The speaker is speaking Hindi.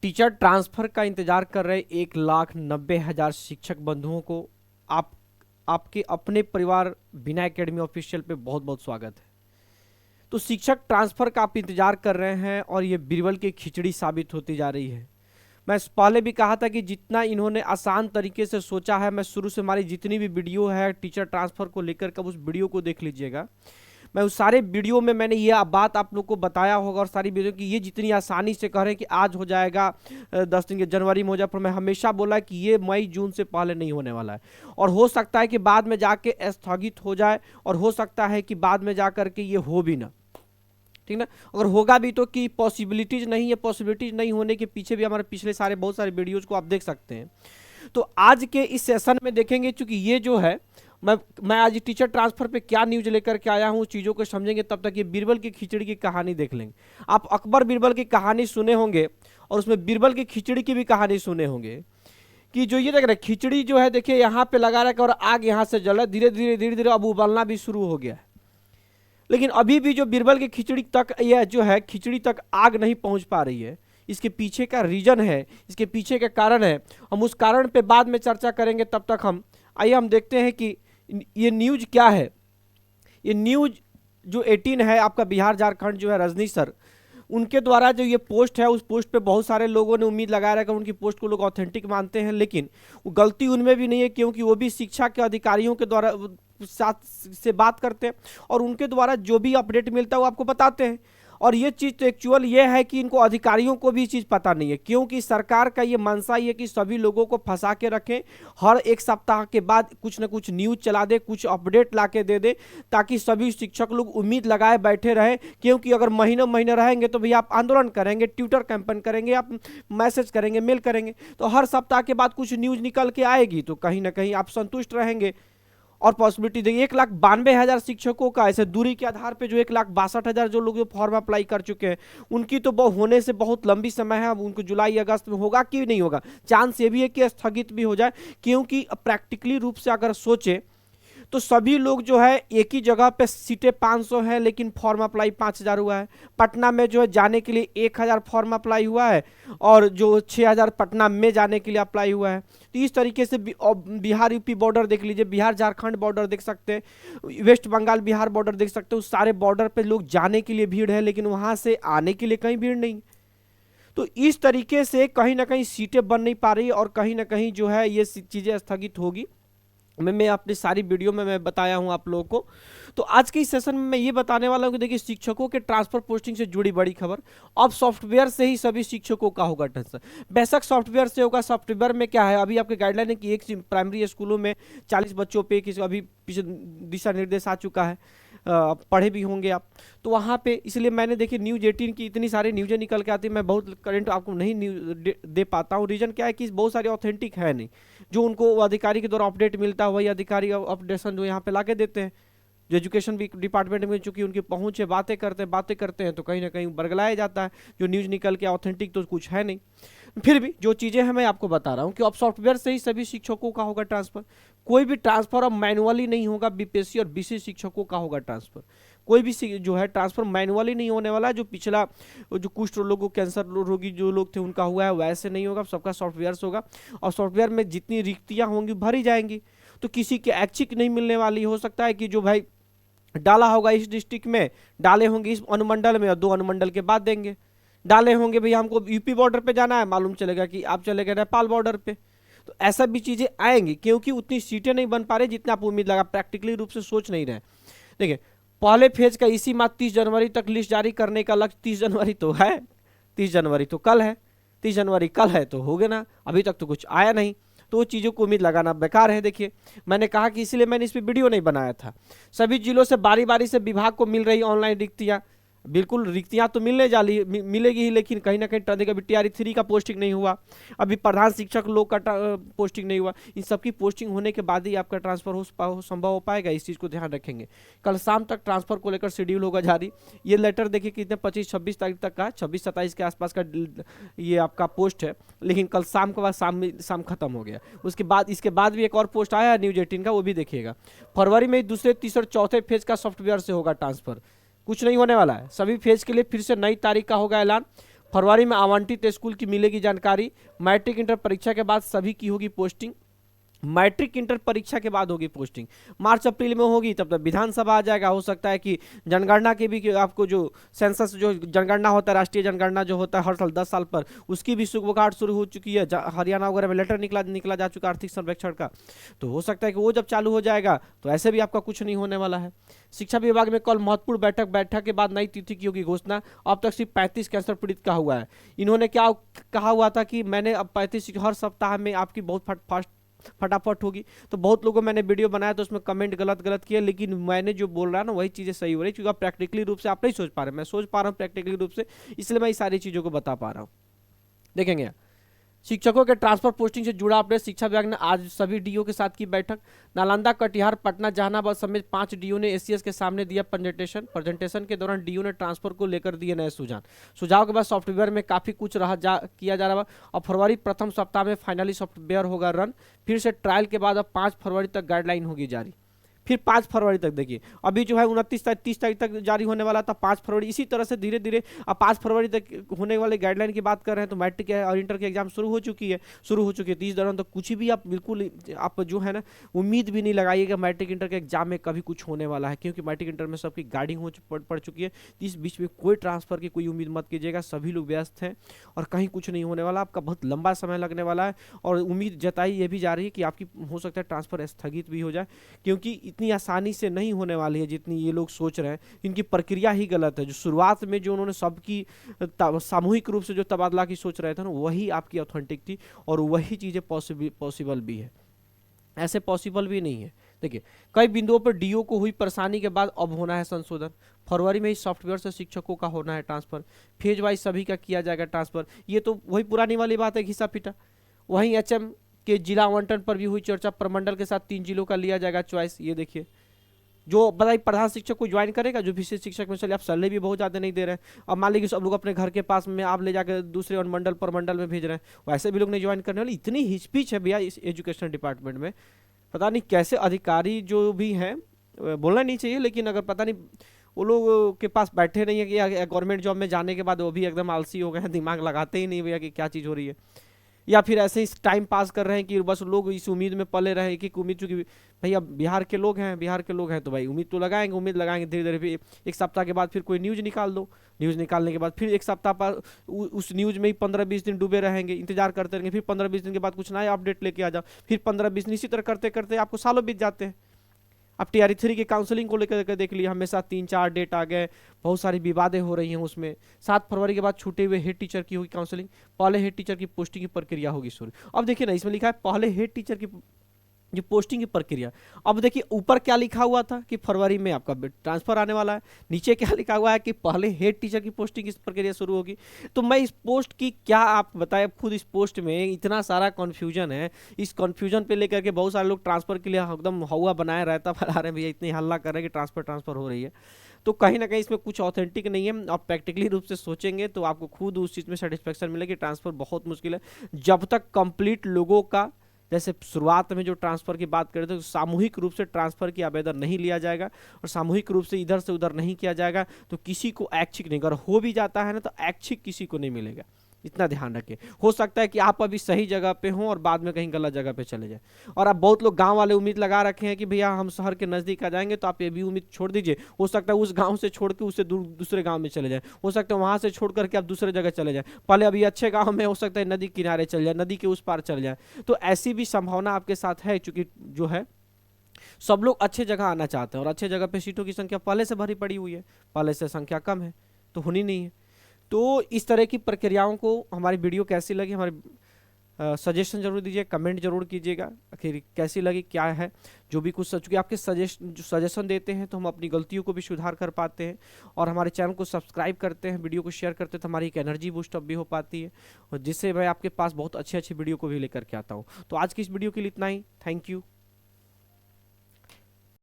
टीचर ट्रांसफर का इंतजार कर रहे 1,90,000 शिक्षक बंधुओं को आप आपके अपने परिवार बिना एकेडमी ऑफिशियल पे बहुत बहुत स्वागत है। तो शिक्षक ट्रांसफर का आप इंतजार कर रहे हैं और ये बीरबल की खिचड़ी साबित होती जा रही है। मैं पहले भी कहा था कि जितना इन्होंने आसान तरीके से सोचा है, मैं शुरू से हमारी जितनी भी वीडियो है टीचर ट्रांसफर को लेकर के उस वीडियो को देख लीजिएगा। मैं उस सारे वीडियो में मैंने ये बात आप लोग को बताया होगा और सारी वीडियो की ये जितनी आसानी से कह रहे हैं कि आज हो जाएगा 10 दिन के जनवरी में हो जाए, पर मैं हमेशा बोला कि ये मई जून से पहले नहीं होने वाला है और हो सकता है कि बाद में जाके स्थगित हो जाए और हो सकता है कि बाद में जा करके ये हो भी ना, ठीक ना। अगर होगा भी तो कि पॉसिबिलिटीज नहीं है, पॉसिबिलिटीज नहीं होने के पीछे भी हमारे पिछले सारे बहुत सारे वीडियोज को आप देख सकते हैं। तो आज के इस सेशन में देखेंगे, चूंकि ये जो है मैं आज टीचर ट्रांसफर पे क्या न्यूज लेकर के आया हूँ चीज़ों को समझेंगे, तब तक ये बीरबल की खिचड़ी की कहानी देख लेंगे। आप अकबर बीरबल की कहानी सुने होंगे और उसमें बीरबल की खिचड़ी की भी कहानी सुने होंगे कि जो ये देख रहे खिचड़ी जो है, देखिए यहाँ पे लगा रखा और आग यहाँ से जल रहा है, धीरे धीरे धीरे धीरे अब उबलना भी शुरू हो गया है। लेकिन अभी भी जो बीरबल की खिचड़ी तक यह जो है खिचड़ी तक आग नहीं पहुंच पा रही है। इसके पीछे का रीजन है, इसके पीछे का कारण है, हम उस कारण पे बाद में चर्चा करेंगे। तब तक हम देखते हैं कि ये न्यूज क्या है। ये न्यूज जो 18 है आपका बिहार झारखंड जो है रजनीश सर, उनके द्वारा जो ये पोस्ट है, उस पोस्ट पे बहुत सारे लोगों ने उम्मीद लगाया रखा, उनकी पोस्ट को लोग ऑथेंटिक मानते हैं, लेकिन वो गलती उनमें भी नहीं है क्योंकि वो भी शिक्षा के अधिकारियों के द्वारा साथ से बात करते हैं और उनके द्वारा जो भी अपडेट मिलता है वो आपको बताते हैं। और ये चीज़ तो एक्चुअल ये है कि इनको अधिकारियों को भी चीज़ पता नहीं है, क्योंकि सरकार का ये मंशा ये कि सभी लोगों को फंसा के रखें, हर एक सप्ताह के बाद कुछ ना कुछ न्यूज़ चला दे, कुछ अपडेट ला के दे दे, ताकि सभी शिक्षक लोग उम्मीद लगाए बैठे रहें। क्योंकि अगर महीनों महीने रहेंगे तो भैया आप आंदोलन करेंगे, ट्विटर कैंपेन करेंगे, आप मैसेज करेंगे, मेल करेंगे, तो हर सप्ताह के बाद कुछ न्यूज़ निकल के आएगी तो कहीं ना कहीं आप संतुष्ट रहेंगे और पॉसिबिलिटी देखिए 1,92,000 शिक्षकों का ऐसे दूरी के आधार पे जो 1,62,000 जो लोग फॉर्म अप्लाई कर चुके हैं, उनकी तो होने से बहुत लंबी समय है। अब उनको जुलाई अगस्त में होगा कि नहीं होगा, चांस ये भी है कि स्थगित भी हो जाए, क्योंकि प्रैक्टिकली रूप से अगर सोचे तो सभी लोग जो है एक ही जगह पे सीटें 500 है लेकिन फॉर्म अप्लाई 5,000 हुआ है। पटना में जो है जाने के लिए 1,000 फॉर्म अप्लाई हुआ है और जो 6,000 पटना में जाने के लिए अप्लाई हुआ है। तो इस तरीके से बिहार यूपी बॉर्डर देख लीजिए, बिहार झारखंड बॉर्डर देख सकते हैं, वेस्ट बंगाल बिहार बॉर्डर देख सकते हैं। उस सारे बॉर्डर पे लोग जाने के लिए भीड़ है लेकिन वहाँ से आने के लिए कहीं भीड़ नहीं। तो इस तरीके से कहीं ना कहीं सीटें बन नहीं पा रही और कहीं ना कहीं जो है ये चीज़ें स्थगित होगी। मैं अपनी सारी वीडियो में मैं बताया हूं आप लोगों को। तो आज के इस सेशन में मैं ये बताने वाला हूं कि देखिए शिक्षकों के ट्रांसफर पोस्टिंग से जुड़ी बड़ी खबर। अब सॉफ्टवेयर से ही सभी शिक्षकों का होगा ट्रांसफर। बेशक सॉफ्टवेयर से होगा, सॉफ्टवेयर में क्या है, अभी आपके गाइडलाइन है कि एक प्राइमरी स्कूलों में 40 बच्चों पे किसी अभी पीछे दिशा निर्देश आ चुका है, पढ़े भी होंगे आप। तो वहाँ पे इसलिए मैंने देखिए न्यूज 18 की इतनी सारी न्यूज़ें निकल के आती है, मैं बहुत करंट आपको नहीं न्यूज दे पाता हूँ। रीज़न क्या है कि बहुत सारी ऑथेंटिक है नहीं, जो उनको अधिकारी के द्वारा अपडेट मिलता है वही अधिकारी अपडेशन जो यहाँ पे ला के देते हैं। जो एजुकेशन डिपार्टमेंट में चूंकि उनकी पहुंच है, बातें करते हैं तो कहीं ना कहीं बरगलाया जाता है, जो न्यूज़ निकल के ऑथेंटिक तो कुछ है नहीं। फिर भी जो चीज़ें हैं मैं आपको बता रहा हूँ कि अब सॉफ्टवेयर से ही सभी शिक्षकों का होगा ट्रांसफर। कोई भी ट्रांसफर अब मैनुअली नहीं होगा, बीपीएससी और बीसी शिक्षकों का होगा ट्रांसफर। कोई भी जो है ट्रांसफर मैनुअली नहीं होने वाला। जो पिछला जो कुष्ठ रोगों, कैंसर रोगी जो लोग थे उनका हुआ है वैसे नहीं होगा, सबका सॉफ्टवेयर से होगा। और सॉफ्टवेयर में जितनी रिक्तियाँ होंगी भरी जाएंगी, तो किसी के ऐच्छिक नहीं मिलने वाली। हो सकता है कि जो भाई डाला होगा इस डिस्ट्रिक्ट में, डाले होंगे इस अनुमंडल में और 2 अनुमंडल के बाद देंगे। डाले होंगे भैया हमको यूपी बॉर्डर पे जाना है, मालूम चलेगा कि आप चले गए नेपाल बॉर्डर पे। तो ऐसा भी चीज़ें आएंगी क्योंकि उतनी सीटें नहीं बन पा रही जितना आप उम्मीद लगा, प्रैक्टिकली रूप से सोच नहीं रहे। देखिए पहले फेज का इसी माह 30 जनवरी तक लिस्ट जारी करने का लक्ष्य। 30 जनवरी तो है, 30 जनवरी तो कल है, 30 जनवरी कल है तो हो गया ना, अभी तक तो कुछ आया नहीं। तो वो चीज़ों को उम्मीद लगाना बेकार है। देखिए मैंने कहा कि इसलिए मैंने इस पर वीडियो नहीं बनाया था। सभी जिलों से बारी बारी से विभाग को मिल रही ऑनलाइन रिक्तियाँ, बिल्कुल रिक्तियाँ तो मिलेगी ही, लेकिन कहीं ना कहीं देखिए अभी TRE 3 का पोस्टिंग नहीं हुआ, अभी प्रधान शिक्षक लोग का पोस्टिंग नहीं हुआ। इन सबकी पोस्टिंग होने के बाद ही आपका ट्रांसफर संभव हो पाएगा। इस चीज़ को ध्यान रखेंगे। कल शाम तक ट्रांसफर को लेकर शेड्यूल होगा जारी। ये लेटर देखिए कितने 25-26 तारीख तक का, 26-27 के आसपास का ये आपका पोस्ट है, लेकिन कल शाम के बाद शाम खत्म हो गया। उसके बाद इसके बाद भी एक और पोस्ट आया है न्यूज 18 का, वो भी देखिएगा। फरवरी में दूसरे, तीसरे, चौथे फेज का सॉफ्टवेयर से होगा ट्रांसफर। कुछ नहीं होने वाला है, सभी फेज के लिए फिर से नई तारीख का होगा ऐलान। फरवरी में आवंटित स्कूल की मिलेगी जानकारी। मैट्रिक इंटर परीक्षा के बाद सभी की होगी पोस्टिंग। मैट्रिक इंटर परीक्षा के बाद होगी पोस्टिंग। मार्च अप्रैल में होगी, तब तक विधानसभा आ जाएगा। हो सकता है कि जनगणना के भी, कि आपको जो सेंसस जो जनगणना होता है, राष्ट्रीय जनगणना जो होता है हर साल 10 साल पर, उसकी भी शुरुआत शुरू हो चुकी है। हरियाणा वगैरह में लेटर निकला जा चुका है आर्थिक सर्वेक्षण का। तो हो सकता है कि वो जब चालू हो जाएगा तो ऐसे भी आपका कुछ नहीं होने वाला है। शिक्षा विभाग में कल महत्वपूर्ण बैठक के बाद नई तिथि की होगी घोषणा। अब तक सिर्फ 35 कैंसर पीड़ित का हुआ है। इन्होंने क्या कहा हुआ था कि मैंने अब 35 हर सप्ताह में आपकी बहुत फास्ट फटाफट होगी। तो बहुत लोगों मैंने वीडियो बनाया तो उसमें कमेंट गलत किया, लेकिन मैंने जो बोल रहा है ना वही चीज़ें सही हो रही, क्योंकि आप प्रैक्टिकली रूप से आप नहीं सोच पा रहे, मैं सोच पा रहा हूँ प्रैक्टिकली रूप से, इसलिए मैं ये सारी चीज़ों को बता पा रहा हूँ। देखेंगे शिक्षकों के ट्रांसफर पोस्टिंग से जुड़ा अपडेट। शिक्षा विभाग ने आज सभी डीओ के साथ की बैठक। नालंदा, कटिहार, पटना, जहानाबाद समेत 5 डीओ ने एसीएस के सामने दिया प्रेजेंटेशन के दौरान डीओ ने ट्रांसफर को लेकर दिए नए सुझाव के बाद सॉफ्टवेयर में काफ़ी कुछ किया जा रहा है। और फरवरी प्रथम सप्ताह में फाइनली सॉफ्टवेयर होगा रन। फिर से ट्रायल के बाद अब 5 फरवरी तक गाइडलाइन होगी जारी। फिर 5 फरवरी तक देखिए, अभी जो है 29 तारीख 30 तारीख तक जारी होने वाला था, 5 फरवरी इसी तरह से धीरे धीरे अब 5 फरवरी तक होने वाले गाइडलाइन की बात कर रहे हैं। तो मैट्रिक और इंटर की एग्जाम शुरू हो चुकी है। तो इस दौरान तो कुछ भी आप बिल्कुल आप जो है ना उम्मीद भी नहीं लगाइएगा मैट्रिक इंटर के एग्जाम में कभी कुछ होने वाला है, क्योंकि मैट्रिक इंटर में सबकी गाइडिंग पड़ चुकी है। इस बीच में कोई ट्रांसफर की कोई उम्मीद मत कीजिएगा, सभी लोग व्यस्त हैं और कहीं कुछ नहीं होने वाला। आपका बहुत लंबा समय लगने वाला है और उम्मीद जताई ये भी जा रही है कि आपकी हो सकता है ट्रांसफर स्थगित भी हो जाए, क्योंकि इतनी आसानी से नहीं होने वाली है जितनी ये लोग सोच रहे हैं। इनकी प्रक्रिया ही गलत है। जो शुरुआत में जो उन्होंने सबकी सामूहिक रूप से जो तबादला की सोच रहे थे ना, वही आपकी ऑथेंटिक थी और वही चीज़ें पॉसिबल भी है। ऐसे पॉसिबल भी नहीं है। देखिए कई बिंदुओं पर डीओ को हुई परेशानी के बाद अब होना है संशोधन। फरवरी में इस सॉफ्टवेयर से शिक्षकों का होना है ट्रांसफर। फेज वाइज सभी का किया जाएगा ट्रांसफर। ये तो वही पुरानी वाली बात है, घिसा पीटा। वहीं एचएम के जिला आवंटन पर भी हुई चर्चा। प्रमंडल के साथ 3 जिलों का लिया जाएगा चॉइस। ये देखिए जो बताइए प्रधान शिक्षक को ज्वाइन करेगा, जो विशेष शिक्षक में चलिए आप सैलरी भी बहुत ज़्यादा नहीं दे रहे हैं। अब मान लीजिए सब लोग अपने घर के पास में आप ले जाकर दूसरे अनुमंडल प्रमंडल में भेज रहे हैं, वैसे भी लोग नहीं ज्वाइन करने वाले। इतनी हिचपिच है भैया इस एजुकेशन डिपार्टमेंट में, पता नहीं कैसे अधिकारी जो भी हैं, बोलना नहीं चाहिए, लेकिन अगर पता नहीं वो लोग के पास बैठे नहीं है कि गवर्नमेंट जॉब में जाने के बाद वो भी एकदम आलसी हो गए हैं, दिमाग लगाते ही नहीं भैया कि क्या चीज़ हो रही है, या फिर ऐसे ही टाइम पास कर रहे हैं कि बस लोग इस उम्मीद में पले रहे कि उम्मीद, चूंकि भैया बिहार के लोग हैं तो भाई उम्मीद तो लगाएंगे धीरे धीरे। फिर एक सप्ताह के बाद फिर कोई न्यूज़ निकाल दो, न्यूज़ निकालने के बाद फिर एक सप्ताह पर उस न्यूज़ में ही 15-20 दिन डूबे रहेंगे, इंतजार करते रहेंगे। फिर 15-20 दिन के बाद कुछ नया अपडेट लेके आ जाओ, फिर 15-20 दिन इसी तरह करते करते आपको सालों बीत जाते हैं। अब टीआरई 3 की काउंसलिंग को लेकर देख लिया, हमेशा 3-4 डेट आ गए, बहुत सारी विवादें हो रही हैं उसमें। 7 फरवरी के बाद छूटे हुए हेड टीचर की होगी काउंसलिंग। पहले हेड टीचर की पोस्टिंग की प्रक्रिया होगी शुरू। अब देखिए ना, इसमें लिखा है पहले हेड टीचर की जो पोस्टिंग की प्रक्रिया। अब देखिए ऊपर क्या लिखा हुआ था कि फरवरी में आपका ट्रांसफर आने वाला है, नीचे क्या लिखा हुआ है कि पहले हेड टीचर की पोस्टिंग की प्रक्रिया शुरू होगी। तो मैं इस पोस्ट की क्या आप बताएं, खुद इस पोस्ट में इतना सारा कन्फ्यूजन है। इस कन्फ्यूजन पे लेकर के बहुत सारे लोग ट्रांसफर के लिए एकदम हवा बनाए रहता फैला रहे हैं, भैया इतनी हल्ला कर रहे हैं कि ट्रांसफर हो रही है। तो कहीं ना कहीं इसमें कुछ ऑथेंटिक नहीं है। आप प्रैक्टिकली रूप से सोचेंगे तो आपको खुद उस चीज़ में सेटिस्फेक्शन मिलेगी। ट्रांसफर बहुत मुश्किल है जब तक कंप्लीट लोगों का, जैसे शुरुआत में जो ट्रांसफ़र की बात करें तो सामूहिक रूप से ट्रांसफ़र की आवेदन नहीं लिया जाएगा और सामूहिक रूप से इधर से उधर नहीं किया जाएगा, तो किसी को ऐच्छिक नहीं, अगर हो भी जाता है ना तो ऐच्छिक किसी को नहीं मिलेगा। इतना ध्यान रखें। हो सकता है कि आप अभी सही जगह पे हों और बाद में कहीं गलत जगह पे चले जाएं। और अब बहुत लोग गांव वाले उम्मीद लगा रखे हैं कि भैया हम शहर के नज़दीक आ जाएंगे, तो आप ये भी उम्मीद छोड़ दीजिए। हो सकता है उस गांव से छोड़ के उससे दूसरे गांव में चले जाएं, हो सकता है वहां से छोड़ करके आप दूसरे जगह चले जाएं। पहले अभी अच्छे गाँव में हो सकता है नदी किनारे चले जाए, नदी के उस पार चले जाए। तो ऐसी भी संभावना आपके साथ है, चूंकि जो है सब लोग अच्छे जगह आना चाहते हैं और अच्छे जगह पे सीटों की संख्या पहले से भरी पड़ी हुई है, पहले से संख्या कम है तो होनी नहीं है। तो इस तरह की प्रक्रियाओं को हमारी वीडियो कैसी लगी, हमारी सजेशन जरूर दीजिए, कमेंट जरूर कीजिएगा आखिर कैसी लगी, क्या है जो भी कुछ। चूँकि आपके सजेशन देते हैं तो हम अपनी गलतियों को भी सुधार कर पाते हैं, और हमारे चैनल को सब्सक्राइब करते हैं, वीडियो को शेयर करते हैं, तो हमारी एक एनर्जी बूस्ट अप भी हो पाती है, और जिससे मैं आपके पास बहुत अच्छी वीडियो को भी लेकर के आता हूँ। तो आज की इस वीडियो के लिए इतना ही। Thank you.